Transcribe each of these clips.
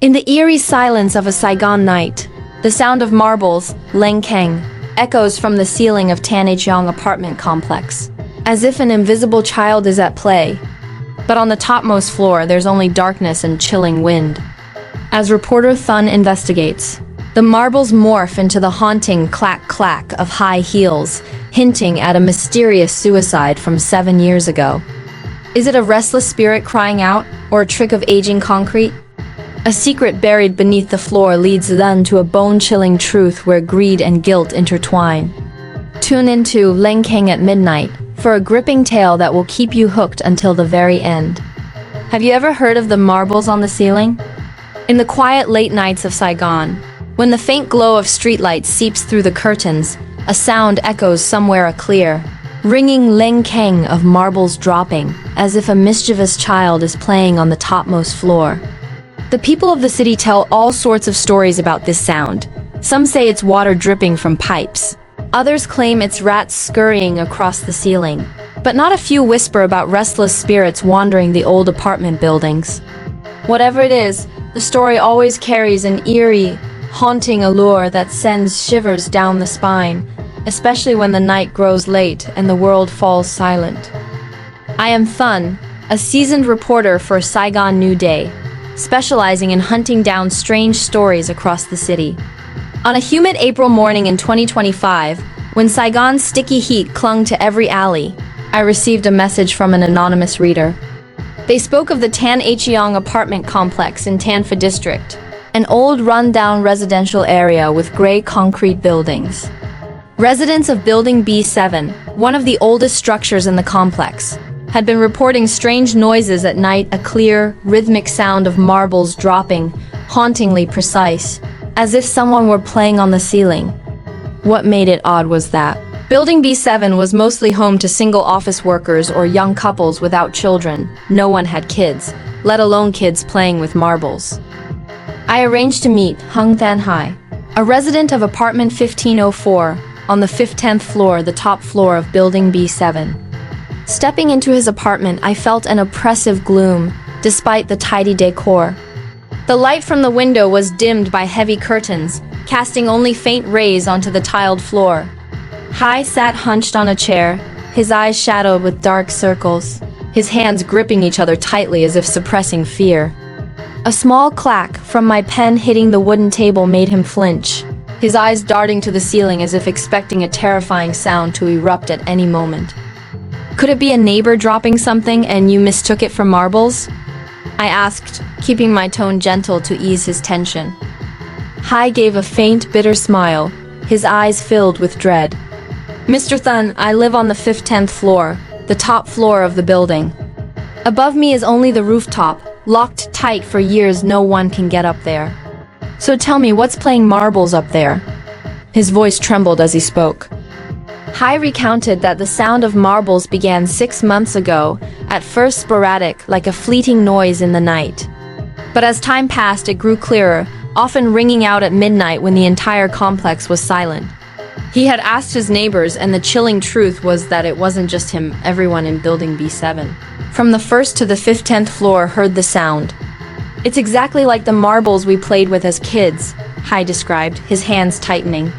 In the eerie silence of a Saigon night, the sound of marbles, Leng Keng, echoes from the ceiling of Tan apartment complex, as if an invisible child is at play. But on the topmost floor, there's only darkness and chilling wind. As reporter Thịnh investigates, the marbles morph into the haunting clack-clack of high heels, hinting at a mysterious suicide from 7 years ago. Is it a restless spirit crying out, or a trick of aging concrete? A secret buried beneath the floor leads then to a bone-chilling truth where greed and guilt intertwine. Tune into Leng Keng at midnight for a gripping tale that will keep you hooked until the very end. Have you ever heard of the marbles on the ceiling? In the quiet late nights of Saigon, when the faint glow of streetlights seeps through the curtains, a sound echoes somewhere clear, ringing Leng Keng of marbles dropping, as if a mischievous child is playing on the topmost floor. The people of the city tell all sorts of stories about this sound. Some say it's water dripping from pipes. Others claim it's rats scurrying across the ceiling. But not a few whisper about restless spirits wandering the old apartment buildings. Whatever it is, the story always carries an eerie, haunting allure that sends shivers down the spine, especially when the night grows late and the world falls silent. I am Thịnh, a seasoned reporter for Saigon New Day, specializing in hunting down strange stories across the city. On a humid April morning in 2025, when Saigon's sticky heat clung to every alley, I received a message from an anonymous reader. They spoke of the Tan Hung apartment complex in Tân Phú District, an old run-down residential area with gray concrete buildings. Residents of Building B7, one of the oldest structures in the complex, had been reporting strange noises at night, a clear, rhythmic sound of marbles dropping, hauntingly precise, as if someone were playing on the ceiling. What made it odd was that Building B7 was mostly home to single office workers or young couples without children. No one had kids, let alone kids playing with marbles. I arranged to meet Hung Than Hai, a resident of apartment 1504, on the 10th floor, the top floor of Building B7. Stepping into his apartment, I felt an oppressive gloom, despite the tidy decor. The light from the window was dimmed by heavy curtains, casting only faint rays onto the tiled floor. Hai sat hunched on a chair, his eyes shadowed with dark circles, his hands gripping each other tightly as if suppressing fear. A small clack from my pen hitting the wooden table made him flinch, his eyes darting to the ceiling as if expecting a terrifying sound to erupt at any moment. Could it be a neighbor dropping something and you mistook it for marbles? I asked, keeping my tone gentle to ease his tension. Hai gave a faint, bitter smile, his eyes filled with dread. Mr. Thịnh, I live on the 10th floor, the top floor of the building. Above me is only the rooftop, locked tight for years. No one can get up there. So tell me, what's playing marbles up there? His voice trembled as he spoke. Hai recounted that the sound of marbles began 6 months ago, at first sporadic, like a fleeting noise in the night. But as time passed, it grew clearer, often ringing out at midnight when the entire complex was silent. He had asked his neighbors, and the chilling truth was that it wasn't just him. Everyone in Building B7, from the 1st to the 10th floor, heard the sound. It's exactly like the marbles we played with as kids, Hai described, his hands tightening.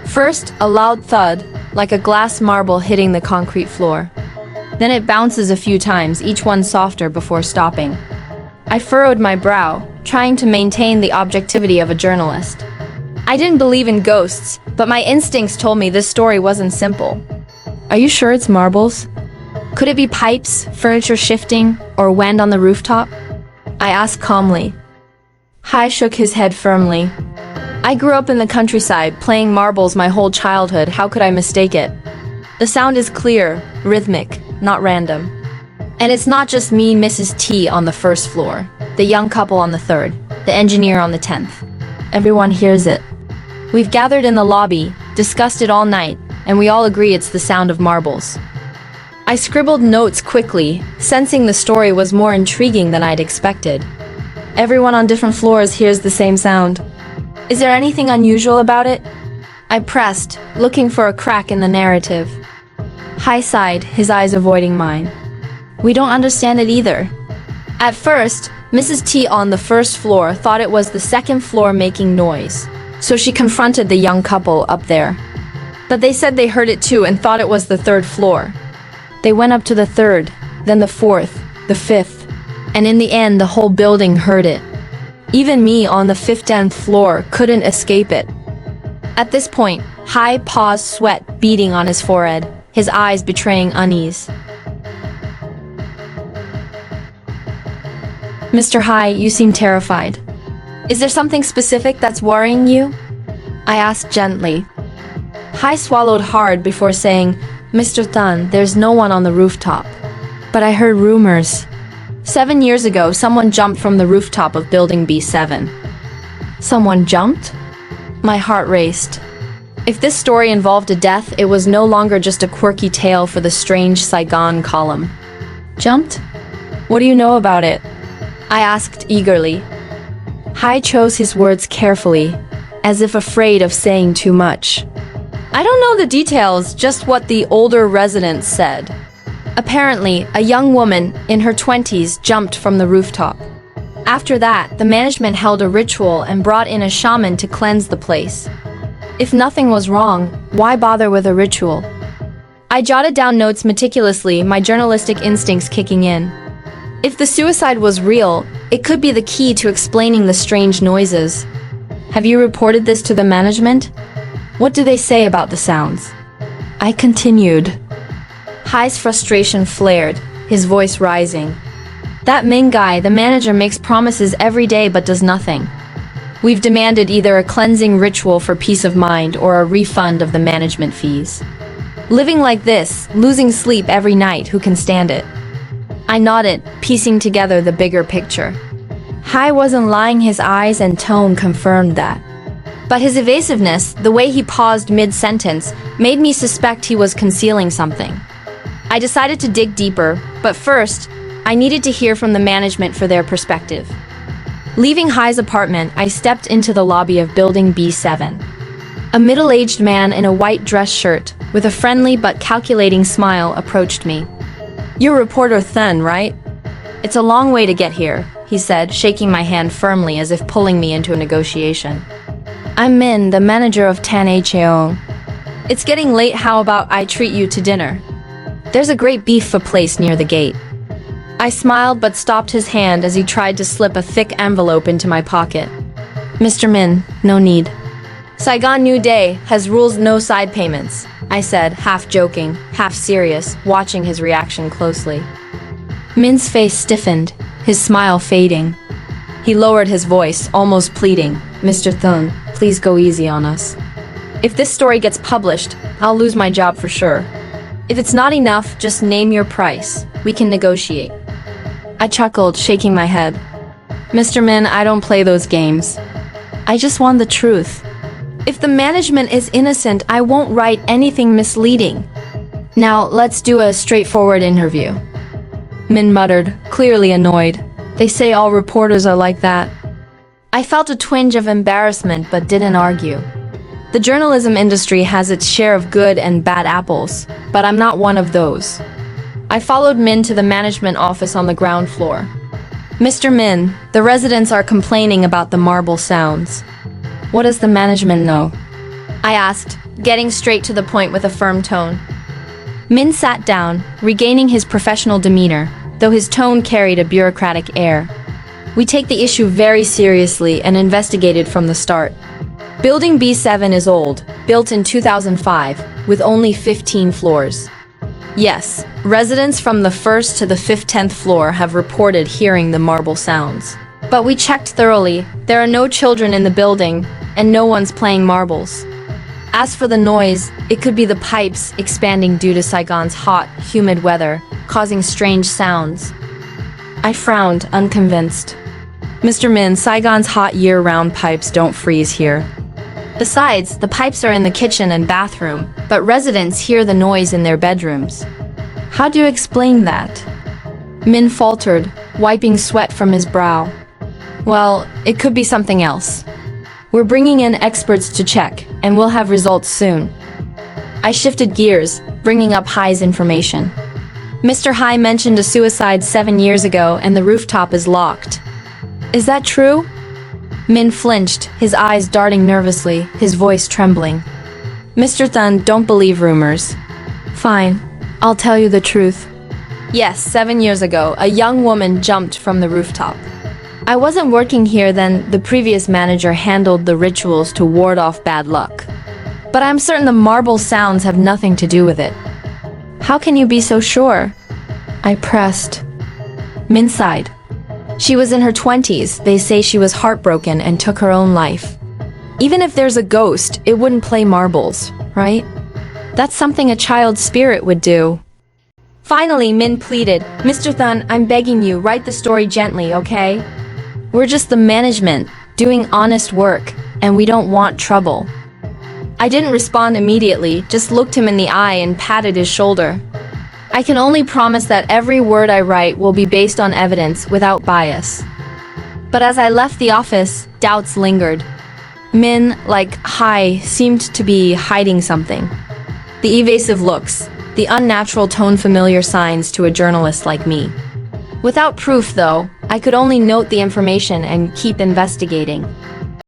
First, a loud thud, like a glass marble hitting the concrete floor. Then it bounces a few times, each one softer before stopping. I furrowed my brow, trying to maintain the objectivity of a journalist. I didn't believe in ghosts, but my instincts told me this story wasn't simple. Are you sure it's marbles? Could it be pipes, furniture shifting, or wind on the rooftop? I asked calmly. Hai shook his head firmly. I grew up in the countryside, playing marbles my whole childhood. How could I mistake it? The sound is clear, rhythmic, not random. And it's not just me, Mrs. T on the 1st floor, the young couple on the 3rd, the engineer on the 10th. Everyone hears it. We've gathered in the lobby, discussed it all night, and we all agree it's the sound of marbles. I scribbled notes quickly, sensing the story was more intriguing than I'd expected. Everyone on different floors hears the same sound. Is there anything unusual about it? I pressed, looking for a crack in the narrative. Hai sighed, his eyes avoiding mine. We don't understand it either. At first, Mrs. T on the first floor thought it was the second floor making noise, so she confronted the young couple up there. But they said they heard it too and thought it was the third floor. They went up to the third, then the fourth, the fifth, and in the end the whole building heard it. Even me on the 15th floor couldn't escape it. At this point, Hai paused, sweat beading on his forehead, his eyes betraying unease. Mr. Hai, you seem terrified. Is there something specific that's worrying you? I asked gently. Hai swallowed hard before saying, Mr. Thun, there's no one on the rooftop. But I heard rumors. 7 years ago, someone jumped from the rooftop of building B7. Someone jumped? My heart raced. If this story involved a death, it was no longer just a quirky tale for the strange Saigon column. Jumped? What do you know about it? I asked eagerly. Hai chose his words carefully, as if afraid of saying too much. I don't know the details, just what the older residents said. Apparently, a young woman in her 20s jumped from the rooftop. After that, the management held a ritual and brought in a shaman to cleanse the place. If nothing was wrong, why bother with a ritual? I jotted down notes meticulously, my journalistic instincts kicking in. If the suicide was real, it could be the key to explaining the strange noises. Have you reported this to the management? What do they say about the sounds? I continued. Hai's frustration flared, his voice rising. That Ming guy, the manager, makes promises every day but does nothing. We've demanded either a cleansing ritual for peace of mind or a refund of the management fees. Living like this, losing sleep every night, who can stand it? I nodded, piecing together the bigger picture. Hai wasn't lying, his eyes and tone confirmed that. But his evasiveness, the way he paused mid-sentence, made me suspect he was concealing something. I decided to dig deeper, but first, I needed to hear from the management for their perspective. Leaving Hai's apartment, I stepped into the lobby of Building B7. A middle-aged man in a white dress shirt, with a friendly but calculating smile, approached me. You're reporter Thun, right? It's a long way to get here, he said, shaking my hand firmly as if pulling me into a negotiation. I'm Min, the manager of Tan Cheong. It's getting late, how about I treat you to dinner? There's a great beef pho place near the gate. I smiled but stopped his hand as he tried to slip a thick envelope into my pocket. Mr. Min, no need. Saigon New Day has rules no side payments, I said, half joking, half serious, watching his reaction closely. Min's face stiffened, his smile fading. He lowered his voice, almost pleading. Mr. Thun, please go easy on us. If this story gets published, I'll lose my job for sure. If it's not enough, just name your price. We can negotiate. I chuckled, shaking my head. Mr. Min, I don't play those games. I just want the truth. If the management is innocent, I won't write anything misleading. Now, let's do a straightforward interview. Min muttered, clearly annoyed. They say all reporters are like that. I felt a twinge of embarrassment but didn't argue. The journalism industry has its share of good and bad apples, but I'm not one of those. I followed Min to the management office on the ground floor. Mr. Min, the residents are complaining about the marble sounds. What does the management know? I asked, getting straight to the point with a firm tone. Min sat down, regaining his professional demeanor, though his tone carried a bureaucratic air. We take the issue very seriously and investigated from the start. Building B7 is old, built in 2005, with only 15 floors. Yes, residents from the 1st to the 15th floor have reported hearing the marble sounds. But we checked thoroughly, there are no children in the building, and no one's playing marbles. As for the noise, it could be the pipes expanding due to Saigon's hot, humid weather, causing strange sounds. I frowned, unconvinced. Mr. Min, Saigon's hot year-round pipes don't freeze here. Besides, the pipes are in the kitchen and bathroom, but residents hear the noise in their bedrooms. How do you explain that? Min faltered, wiping sweat from his brow. Well, it could be something else. We're bringing in experts to check, and we'll have results soon. I shifted gears, bringing up Hai's information. Mr. Hai mentioned a suicide 7 years ago and the rooftop is locked. Is that true? Min flinched, his eyes darting nervously, his voice trembling. Mr. Thun, don't believe rumors. Fine, I'll tell you the truth. Yes, 7 years ago, a young woman jumped from the rooftop. I wasn't working here then. The previous manager handled the rituals to ward off bad luck. But I'm certain the marble sounds have nothing to do with it. How can you be so sure? I pressed. Min sighed. She was in her 20s. They say she was heartbroken and took her own life. Even if there's a ghost, it wouldn't play marbles, right? That's something a child's spirit would do. Finally, Min pleaded, Mr. Thun, I'm begging you, write the story gently, okay? We're just the management, doing honest work, and we don't want trouble. I didn't respond immediately, just looked him in the eye and patted his shoulder. I can only promise that every word I write will be based on evidence without bias. But as I left the office, doubts lingered. Min, like Hai, seemed to be hiding something. The evasive looks, the unnatural tone, familiar signs to a journalist like me. Without proof, though, I could only note the information and keep investigating.